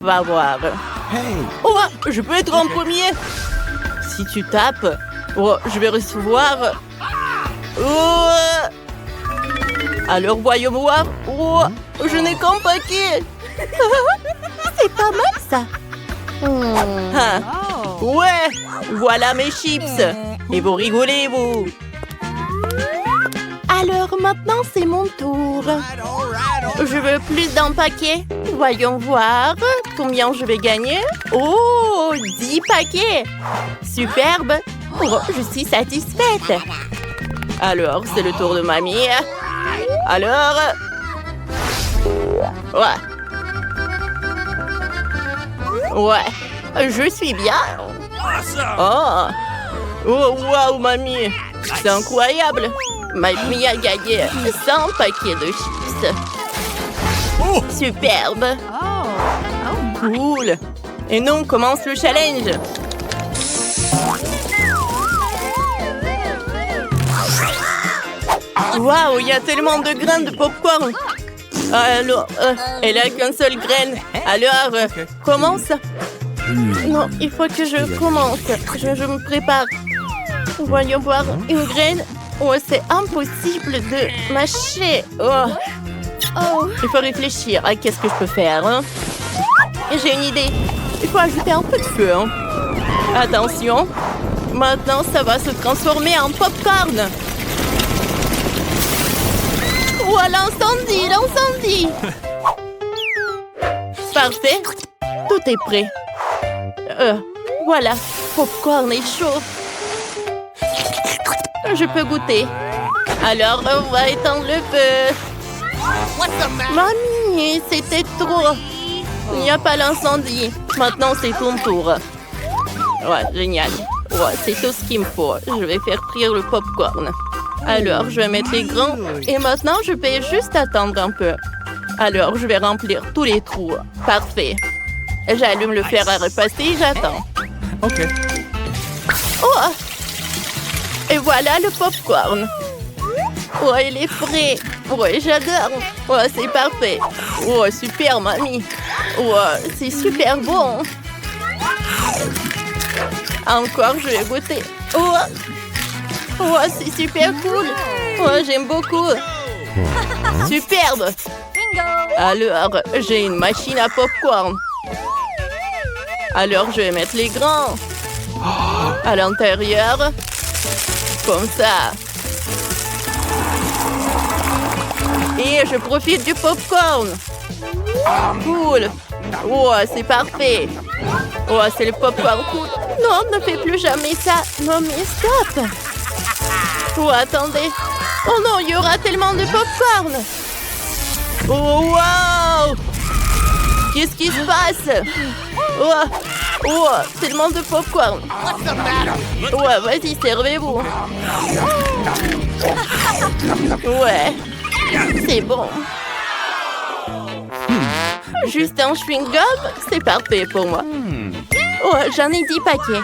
Va voir. Hey! Oh, je peux être en premier. Si tu tapes, oh, je vais recevoir. Oh. Alors, voyons voir. Oh, je n'ai qu'un paquet. C'est pas mal, ça. Ah. Ouais, voilà mes chips. Et vous rigolez, vous. Alors, maintenant, c'est mon tour. Je veux plus d'un paquet. Voyons voir combien je vais gagner. Oh, 10 paquets. Superbe. Oh, je suis satisfaite. Alors, c'est le tour de mamie. Alors... Ouais, je suis bien. Oh, oh waouh, mamie. C'est incroyable. Mamie a gagné 100 paquets de chips. Superbe. Cool. Et nous, on commence le challenge. Waouh, il y a tellement de graines de popcorn. Alors, elle a qu'une seule graine. Alors, commence. Non, il faut que je commence. Je me prépare. Voyons voir une graine. Oh, c'est impossible de mâcher. Oh, il faut réfléchir à qu'est-ce que je peux faire. Hein? J'ai une idée. Il faut ajouter un peu de feu. Hein? Attention. Maintenant, ça va se transformer en popcorn. Oh, l'incendie, l'incendie. Parfait. Tout est prêt. Voilà. Popcorn est chaud. Je peux goûter. Alors, on va éteindre le feu. Mamie, c'était trop. Il n'y a pas l'incendie. Maintenant, c'est ton tour. Ouais, génial. Ouais, c'est tout ce qu'il me faut. Je vais faire frire le popcorn. Alors, je vais mettre les grains. Et maintenant, je vais juste attendre un peu. Alors, je vais remplir tous les trous. Parfait. J'allume le fer à repasser et j'attends. OK. Oh! Et voilà le popcorn. Oh, il est frais. Oh, j'adore. Oh, c'est parfait. Oh, super, mamie. Oh, c'est super bon. Encore, je vais goûter. Oh, oh, c'est super cool. Oh, j'aime beaucoup. Superbe. Alors, j'ai une machine à popcorn. Alors, je vais mettre les grains à l'intérieur. Comme ça. Et je profite du popcorn. Cool. Oh, c'est parfait. Oh, c'est le popcorn cool. Non, ne fais plus jamais ça. Non, mais stop. Oh, attendez. Oh non, il y aura tellement de popcorn. Oh, wow. Qu'est-ce qui se passe? Oh, oh, tellement de popcorn. Ouais, vas-y, servez-vous. Ouais, c'est bon. Juste un chewing-gum, c'est parfait pour moi. Oh, j'en ai 10 paquets.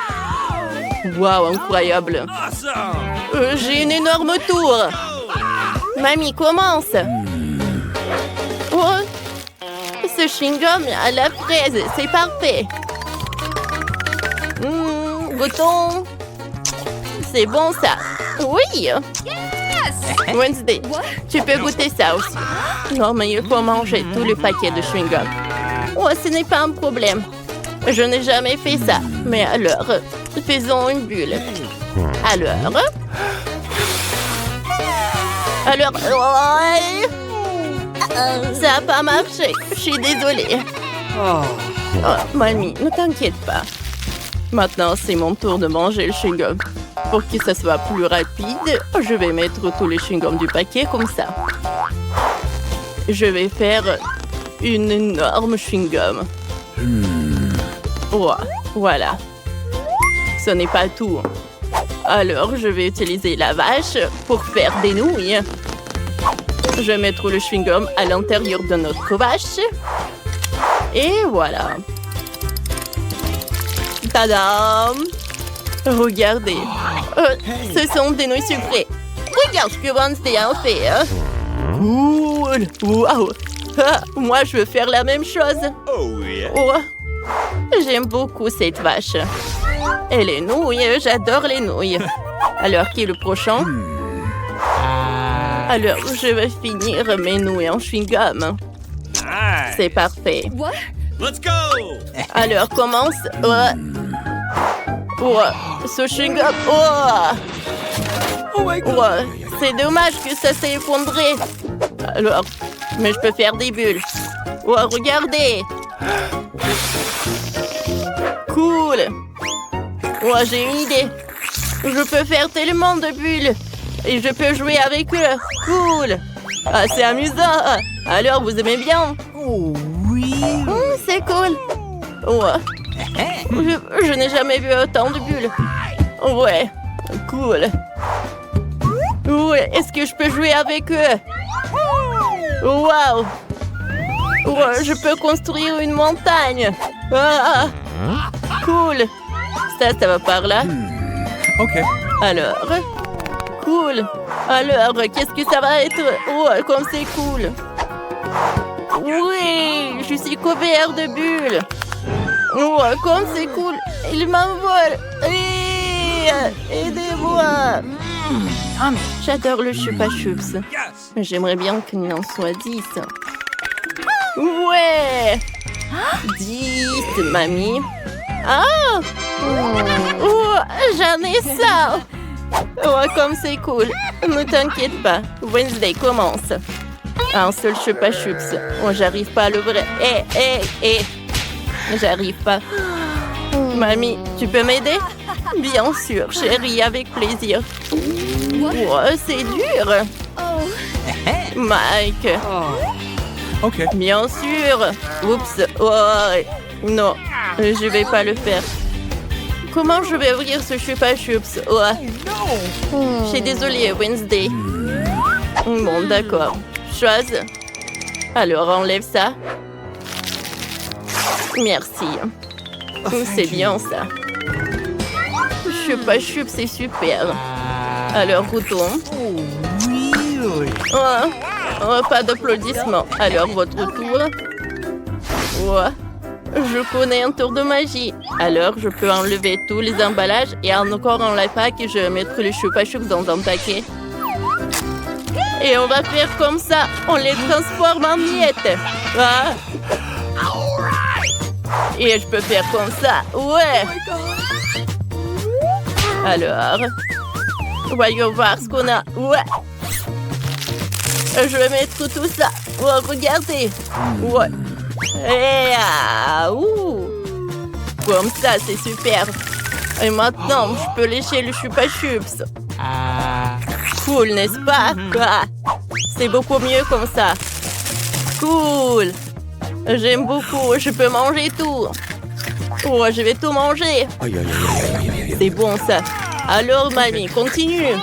Waouh, incroyable. J'ai une énorme tour. Mamie, commence. Oh, ce chewing-gum à la fraise, c'est parfait. Goûtons. C'est bon, ça. Oui. Wednesday, tu peux goûter ça aussi. Non, mais il faut manger tout le paquet de chewing-gum. Oh, ce n'est pas un problème. Je n'ai jamais fait ça. Mais alors, faisons une bulle. Alors... ça n'a pas marché. Je suis désolée. Oh, mamie, ne t'inquiète pas. Maintenant, c'est mon tour de manger le chewing-gum. Pour que ça soit plus rapide, je vais mettre tous les chewing-gums du paquet comme ça. Je vais faire une énorme chewing-gum. Oh, voilà. Ce n'est pas tout. Alors, je vais utiliser la vache pour faire des nouilles. Je vais mettre le chewing-gum à l'intérieur de notre vache. Et voilà. Tadam! Regardez. Ce sont des nouilles sucrées. Regarde ce que Wednesday a fait. Cool. Wow. Ah, moi, je veux faire la même chose. Oh yeah. Oh, j'aime beaucoup cette vache. Et les nouilles, j'adore les nouilles. Alors, qui est le prochain? Alors, je vais finir mes nouilles en chewing-gum. Nice. C'est parfait. Let's go. Alors, commence. Oh, ce chewing-gum. Oh my God. Oh, c'est dommage que ça s'est effondré. Alors, mais je peux faire des bulles. Oh, regardez. Cool. Oh, j'ai une idée. Je peux faire tellement de bulles. Et je peux jouer avec eux. Cool. Ah, c'est amusant. Alors, vous aimez bien? Oh oui. C'est cool. Ouais. Je n'ai jamais vu autant de bulles. Ouais. Cool. Ouais, est-ce que je peux jouer avec eux? Waouh. Ouais, je peux construire une montagne. Ah, cool. Ça va par là. Ok. Alors, cool. Alors, qu'est-ce que ça va être? Oh, comme c'est cool. Oui, je suis couvert de bulles. Oh, comme c'est cool. Il m'envole. Aidez-moi. J'adore le chupa chups. Yes. J'aimerais bien qu'il en soit 10. Ouais. 10, mamie. Ah. Oh, j'en ai ça. Oh, comme c'est cool. Ne t'inquiète pas. Wednesday commence. Un seul chupa chups. Oh, j'arrive pas à l'ouvrir. J'arrive pas. Mamie, tu peux m'aider? Bien sûr, chérie, avec plaisir. Oh, c'est dur. Mike. Ok. Bien sûr. Oups. Oh, non, je vais pas le faire. Comment je vais ouvrir ce chupa chups? Oh. Je suis désolée, Wednesday. Bon, d'accord. Chose. Alors, enlève ça. Merci. C'est bien ça. Chupa chups, c'est super. Alors, retourne. Oh, pas d'applaudissements. Alors, votre tour. Oh, je connais un tour de magie. Alors, je peux enlever tous les emballages et encore en la pack et je vais mettre les chupa chups dans un paquet. Et on va faire comme ça. On les transforme en miettes. Ah. Et je peux faire comme ça. Ouais. Alors, voyons voir ce qu'on a. Ouais. Je vais mettre tout ça. Oh, regardez. Ouais. Et comme ça, c'est super. Et maintenant, je peux lécher le chupa chups. Cool, n'est-ce pas? Ah, c'est beaucoup mieux comme ça. Cool. J'aime beaucoup. Je peux manger tout. Oh, je vais tout manger. C'est bon ça. Alors, mamie, continue.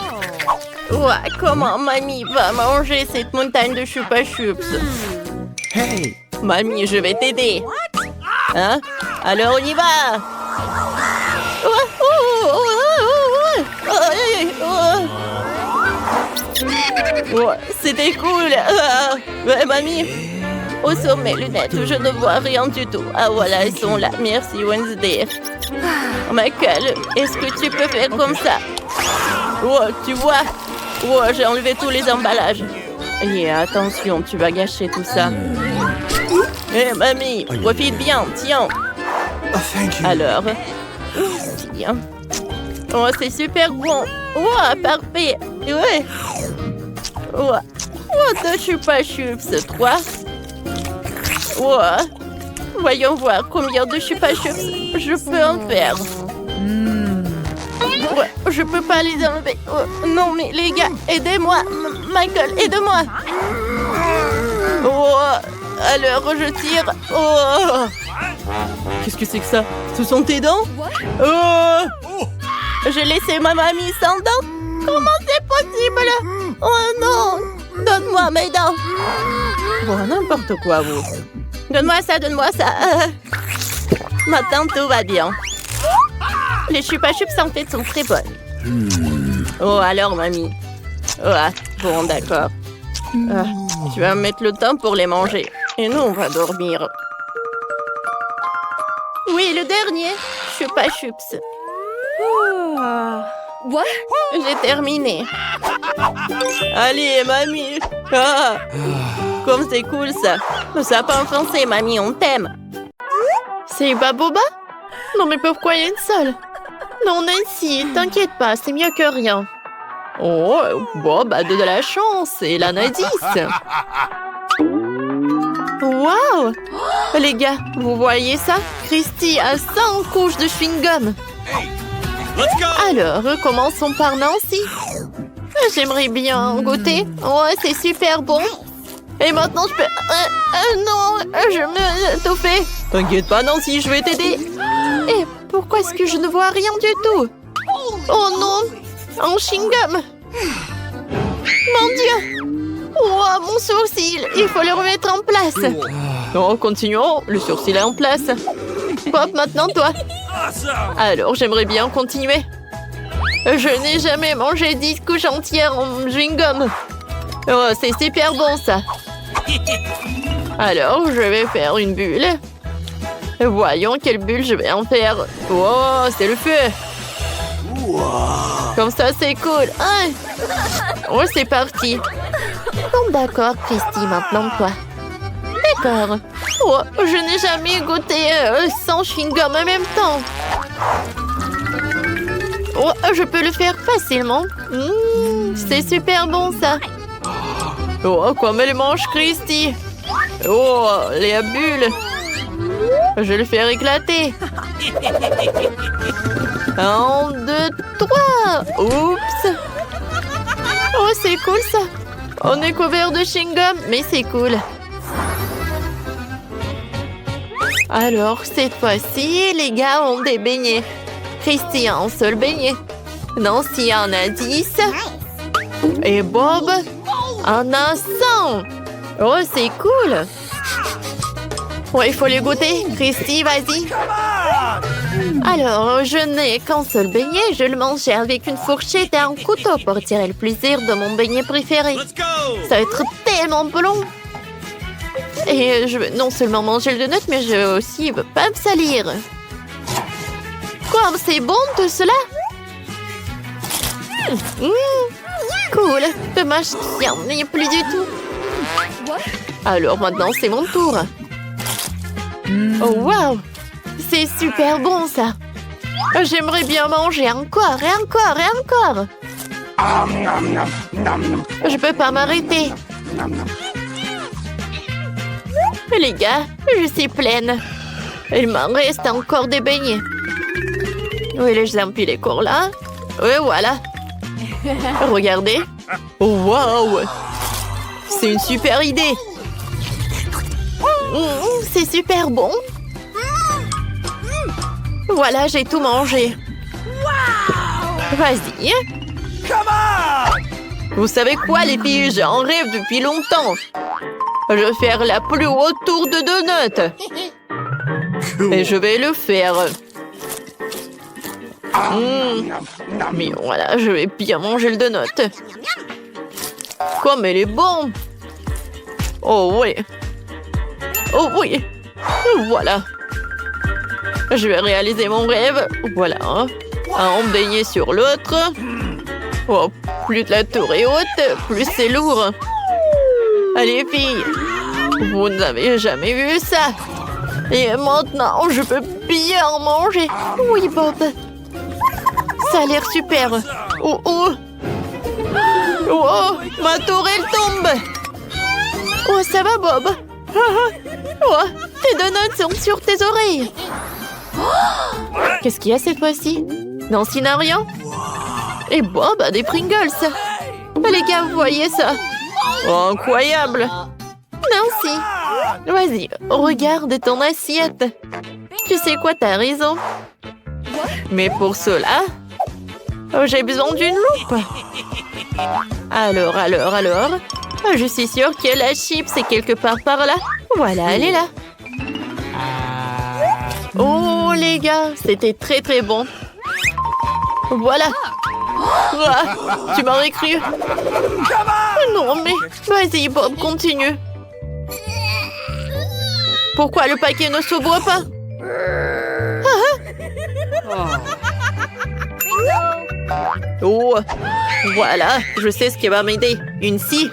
Ouais, comment mamie va manger cette montagne de chupa chups? Hey. Mamie, je vais t'aider. Hein? Alors, on y va. Ouais, c'était cool. Ouais, mamie. Où sont mes lunettes? Je ne vois rien du tout. Ah, voilà, elles sont là. Merci, Wednesday. Michael, est-ce que tu peux faire comme ça? Oh, tu vois? Oh, j'ai enlevé tous les emballages. Et attention, tu vas gâcher tout ça. Eh, mamie, profite bien, tiens. Oh, thank you. Alors, tiens. Oh, c'est super bon. Oh, parfait. Ouais. Oh, deux chupa chups, 3. Oh. Voyons voir combien de chupa chups je peux en faire. Ouais, je peux pas les enlever. Oh, non, mais les gars, aidez-moi. Michael, aide-moi. Oh, alors je tire. Oh. Qu'est-ce que c'est que ça? Ce sont tes dents? Oh. J'ai laissé ma mamie sans dents? Comment c'est possible? Oh non! Donne-moi mes dents. Oh, n'importe quoi, vous. Donne-moi ça, donne-moi ça. Maintenant, tout va bien. Les chupa chups en fait sont très bonnes. Oh, alors, mamie. Oh, bon, d'accord. Tu vas me mettre le temps pour les manger. Et nous, on va dormir. Oui, le dernier. Chupa chups. What? J'ai terminé. Allez, mamie. Ah, comme c'est cool, ça. Ne sois pas offensée, mamie, on t'aime. C'est pas Boba? Non, mais pourquoi il y a une seule? Non, Nancy, t'inquiète pas, c'est mieux que rien. Oh, Bob a de la chance. Et là, 10. Waouh! Les gars, vous voyez ça? Christy a 100 couches de chewing-gum. Alors, commençons par Nancy. J'aimerais bien goûter. Ouais, c'est super bon. Et maintenant, je peux... non, je me étouffer. T'inquiète pas, Nancy, je vais t'aider. Et pourquoi est-ce que je ne vois rien du tout? Oh non, un chewing-gum. Mon Dieu. Oh, mon sourcil, il faut le remettre en place. Oh, continuons, le sourcil est en place. Bob, maintenant toi. Alors, j'aimerais bien continuer. Je n'ai jamais mangé 10 couches entières en chewing-gum. Oh, c'est super bon, ça. Alors, je vais faire une bulle. Voyons quelle bulle je vais en faire. Oh, c'est le feu. Comme ça, c'est cool. Hein? Oh, c'est parti. Bon, d'accord, Christy, maintenant toi. D'accord. Oh, je n'ai jamais goûté 100 chewing-gum en même temps. Oh, je peux le faire facilement. C'est super bon, ça. Oh, comme elle mange, Christy. Oh, les bulles. Je vais le faire éclater. 1, 2, 3. Oups. Oh, c'est cool, ça. On est couvert de chewing-gum, mais c'est cool. Alors, cette fois-ci, les gars ont des beignets. Christy a un seul beignet. Nancy en a 10. Et Bob en a 100. Oh, c'est cool. Ouais, il faut les goûter. Christy, vas-y. Alors, je n'ai qu'un seul beignet. Je le mangeais avec une fourchette et un couteau pour tirer le plaisir de mon beignet préféré. Ça va être tellement bon. Et je veux non seulement manger le donut, mais je veux aussi pas me salir. Quoi, c'est bon tout cela? Cool. Dommage qu'il n'y en ait plus du tout. Alors maintenant, c'est mon tour. Oh, wow! C'est super bon, ça. J'aimerais bien manger encore et encore et encore. Je peux pas m'arrêter. Les gars, je suis pleine. Il m'en reste encore des beignets. Oui, les empilés courent là. Oui, voilà. Regardez. Oh, wow! C'est une super idée. C'est super bon. Voilà, j'ai tout mangé. Vas-y. Vous savez quoi, les filles? J'en rêve depuis longtemps. Je vais faire la plus haute tour de donut. Et je vais le faire. Mais voilà, je vais bien manger le donut. Comme elle est bonne. Oh oui. Oh oui. Voilà. Je vais réaliser mon rêve. Voilà. Un beignet sur l'autre. Oh, plus la tour est haute, plus c'est lourd. Allez, filles. Vous n'avez jamais vu ça. Et maintenant, je peux bien en manger. Oui, Bob. Ça a l'air super. Oh, oh. Oh, ma tour, elle tombe. Oh, ça va, Bob? Oh, tes donuts sont sur tes oreilles. Qu'est-ce qu'il y a cette fois-ci? Nancy n'a rien. Et Bob a des Pringles. Les gars, vous voyez ça? Oh, incroyable. Nancy, vas-y, regarde ton assiette. Tu sais quoi, t'as raison. Mais pour cela, j'ai besoin d'une loupe. Alors, je suis sûre que la chips est quelque part par là. Voilà, elle est là. Oh, les gars, c'était très très bon. Voilà. Ah, tu m'aurais cru. Non, mais vas-y, Bob, continue. Pourquoi le paquet ne s'ouvre pas? Oh, voilà, je sais ce qui va m'aider. Une scie.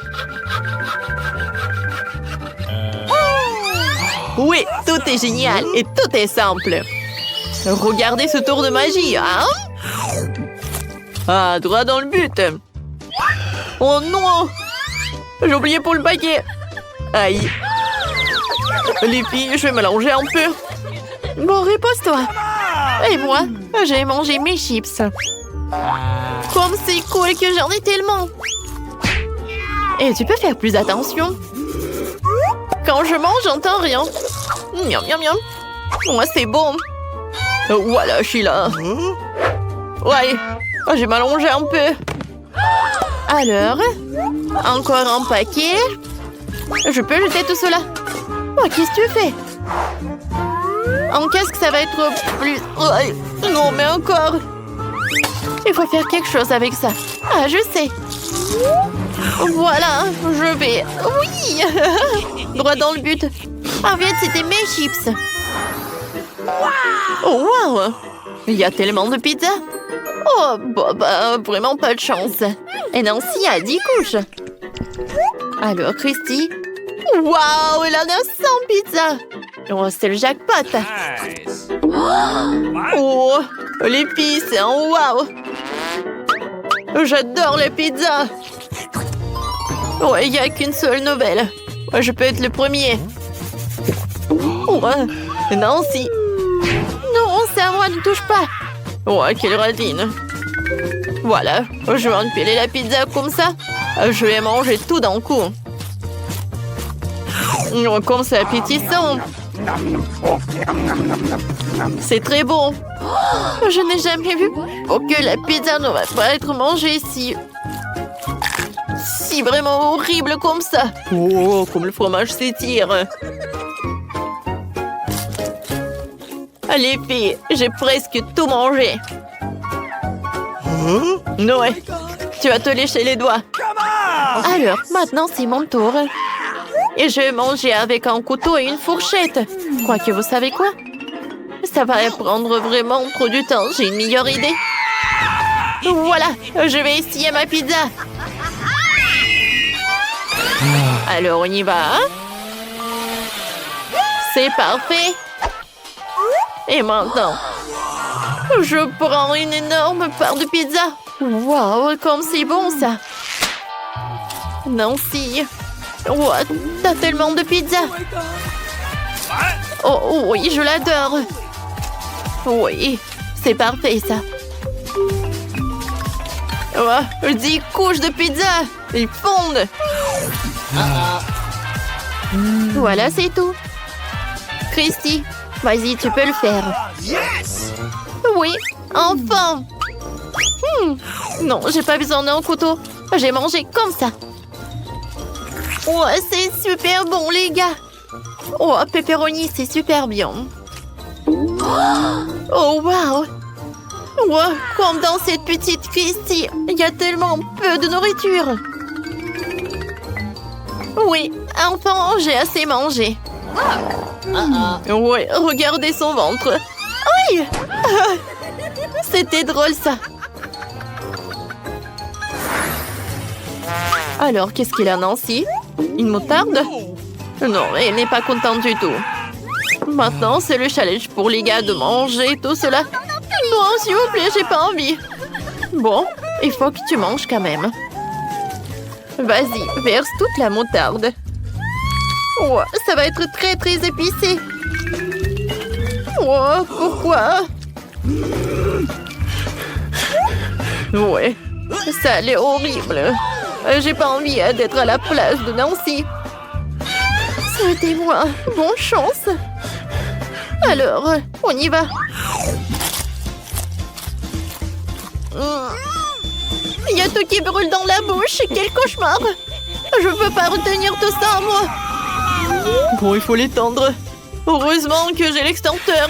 Oui, tout est génial et tout est simple. Regardez ce tour de magie, hein? Ah, droit dans le but. Oh non! J'ai oublié pour le paquet. Aïe. Les filles, je vais mélanger un peu. Bon, repose-toi. Et moi, j'ai mangé mes chips. Comme c'est cool que j'en ai tellement. Et tu peux faire plus attention. Quand je mange, j'entends rien. Miam, miam, miam. Moi, c'est bon. Voilà, je suis là. Ouais, j'ai mélangé un peu. Alors, encore un paquet. Je peux jeter tout cela. Oh, qu'est-ce que tu fais? En casque, ça va être plus... Ouais. Non, mais encore. Il faut faire quelque chose avec ça. Ah, je sais. Voilà, je vais... Oui. Droit dans le but. En fait, c'était mes chips. Oh, wow. Il y a tellement de pizza. Oh, bah, vraiment pas de chance. Et Nancy a 10 couches. Alors, Christy. Waouh, elle en a 100 pizzas. Oh, c'est le jackpot. Nice. Oh, les filles, c'est un wow. J'adore les pizzas. Ouais, il n'y a qu'une seule nouvelle. Je peux être le premier. Oh, Nancy. Non, c'est à moi, ne touche pas. Oh, quelle radine. Voilà, je vais empiler la pizza comme ça. Je vais manger tout d'un coup. Oh, comme c'est appétissant. C'est très bon. Je n'ai jamais vu que la pizza ne va pas être mangée si vraiment horrible comme ça. Oh, comme le fromage s'étire. Allez, filles, j'ai presque tout mangé. Noé, tu vas te lécher les doigts. Alors, maintenant, c'est mon tour. Et je vais manger avec un couteau et une fourchette. Quoique, vous savez quoi? Ça va prendre vraiment trop du temps. J'ai une meilleure idée. Voilà, je vais essayer ma pizza. Alors, on y va. C'est parfait. Et maintenant, je prends une énorme part de pizza. Waouh, comme c'est bon, ça. Nancy. Wow, t'as tellement de pizza. Oh oui, je l'adore. Oui, c'est parfait, ça. Oh, 10 couches de pizza. Ils fondent. Voilà, c'est tout. Christy, vas-y, tu peux le faire. Oui, enfin. Non, j'ai pas besoin d'un couteau. J'ai mangé comme ça. Oh, c'est super bon, les gars. Oh, pepperoni, c'est super bien. Oh, wow. Wow, comme dans cette petite Christy, il y a tellement peu de nourriture. Oui, enfin, j'ai assez mangé. Oui, regardez son ventre. Oui. C'était drôle, ça. Alors, qu'est-ce qu'il a, Nancy? Une moutarde? Non, elle n'est pas contente du tout. Maintenant, c'est le challenge pour les gars de manger tout cela. Non, s'il vous plaît, j'ai pas envie. Bon, il faut que tu manges quand même. Vas-y, verse toute la moutarde. Oh, ça va être très, très épicé. Oh, pourquoi? Ouais, ça a l'air horrible. J'ai pas envie d'être à la place de Nancy. Souhaitez-moi bonne chance. Alors, on y va. Il y a tout qui brûle dans la bouche. Quel cauchemar. Je peux pas retenir tout ça, moi. Bon, il faut l'étendre. Heureusement que j'ai l'extincteur.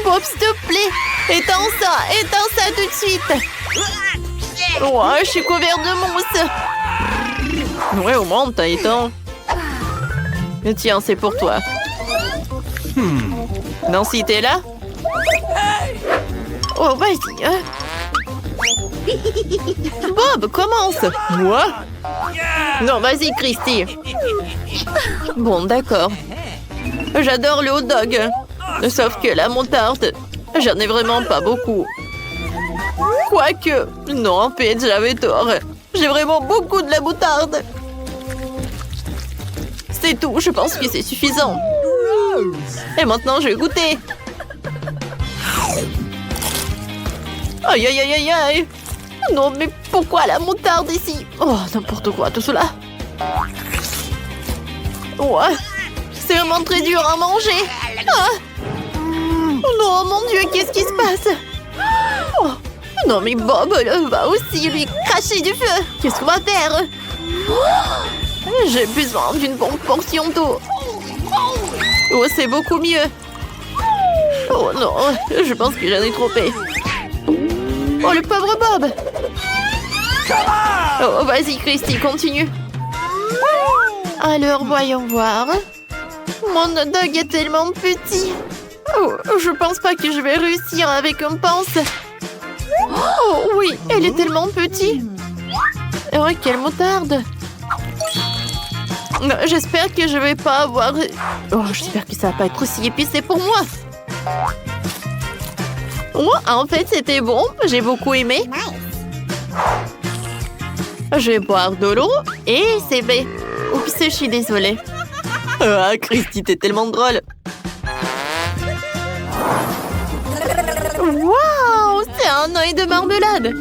Bob, s'il te plaît. Éteins ça tout de suite. Oh, je suis couvert de mousse. Ouais, au moins, t'as éteint. Tiens, c'est pour toi. Nancy, t'es là? Oh, vas-y. Hein. Bob, commence. Moi? Non, vas-y, Christy. Bon, d'accord. J'adore le hot dog. Sauf que la moutarde, j'en ai vraiment pas beaucoup. Quoique, non, en fait, j'avais tort. J'ai vraiment beaucoup de la moutarde. C'est tout, je pense que c'est suffisant. Et maintenant, je vais goûter. Aïe, aïe, aïe, aïe, aïe. Non, mais pourquoi la moutarde ici? Oh, n'importe quoi, tout cela. Ouais, c'est vraiment très dur à manger. Ah. Non, mon Dieu, qu'est-ce qui se passe? Oh. Non, mais Bob va aussi lui cracher du feu. Qu'est-ce qu'on va faire? J'ai besoin d'une bonne portion d'eau. Oh, c'est beaucoup mieux. Oh non, je pense que j'en ai trop fait. Oh, le pauvre Bob. Oh, vas-y, Christy, continue. Alors, voyons voir. Mon hot dog est tellement petit. Oh, je pense pas que je vais réussir avec un pince. Oh oui, elle est tellement petite. Oh, quelle moutarde. J'espère que je vais pas avoir... Oh, j'espère que ça va pas être aussi épicé pour moi. Oh, en fait, c'était bon. J'ai beaucoup aimé. Je vais boire de l'eau et c'est fait. Oups, je suis désolée. Ah, Christy, t'es tellement drôle. Waouh, c'est un œil de marmelade.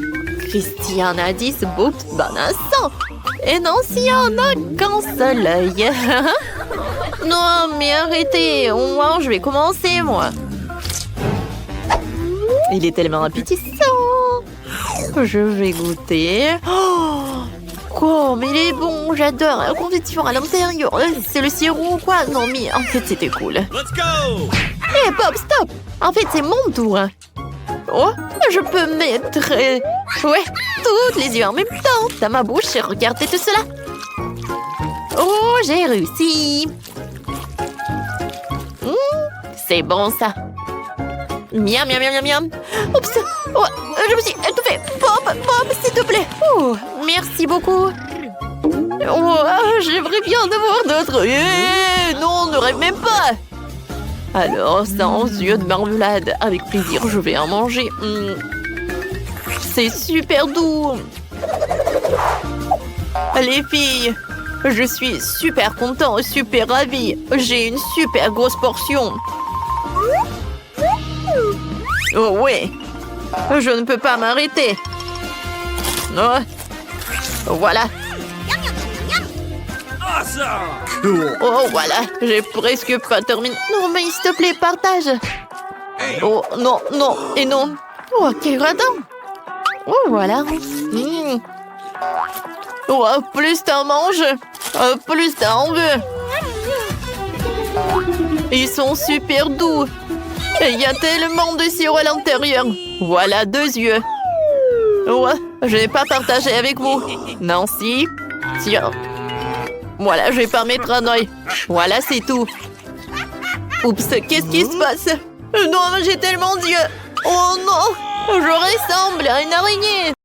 Christy en a 10, Bob en a 100. Et Nancy en a qu'un seul œil. Non, mais arrêtez. Moi, je vais commencer, moi. Il est tellement appétissant. Je vais goûter. Oh, quoi, mais il est bon. J'adore la confiture à l'intérieur. C'est le sirop ou quoi? Non, mais en fait, c'était cool. Let's go! Hé, Bob, stop. En fait, c'est mon tour. Oh, je peux mettre... ouais, toutes les yeux en même temps dans ma bouche et regardez tout cela. Oh, j'ai réussi. C'est bon, ça. Miam, miam, miam, miam, miam. Oups, oh, je me suis étouffée. Bob, s'il te plaît. Oh, merci beaucoup. Oh, j'aimerais bien en avoir d'autres. Non, ne rêve même pas. Alors, sans yeux de marmelade, avec plaisir, je vais en manger. C'est super doux. Les filles, je suis super content, super ravie. J'ai une super grosse portion. Oh ouais, je ne peux pas m'arrêter. Oh, voilà. Oh, voilà, j'ai presque pas terminé. Non, mais s'il te plaît, partage. Oh, non, non, et non. Oh, quel gradin. Oh, voilà. Oh, plus t'en manges, plus t'en veux. Ils sont super doux. Et il y a tellement de sirop à l'intérieur. Voilà 2 yeux. Oh, je vais pas partager avec vous. Nancy, tiens. Voilà, je vais pas mettre un œil. Voilà, c'est tout. Oups, qu'est-ce qui se passe? Non, j'ai tellement d'yeux. Oh non, je ressemble à une araignée.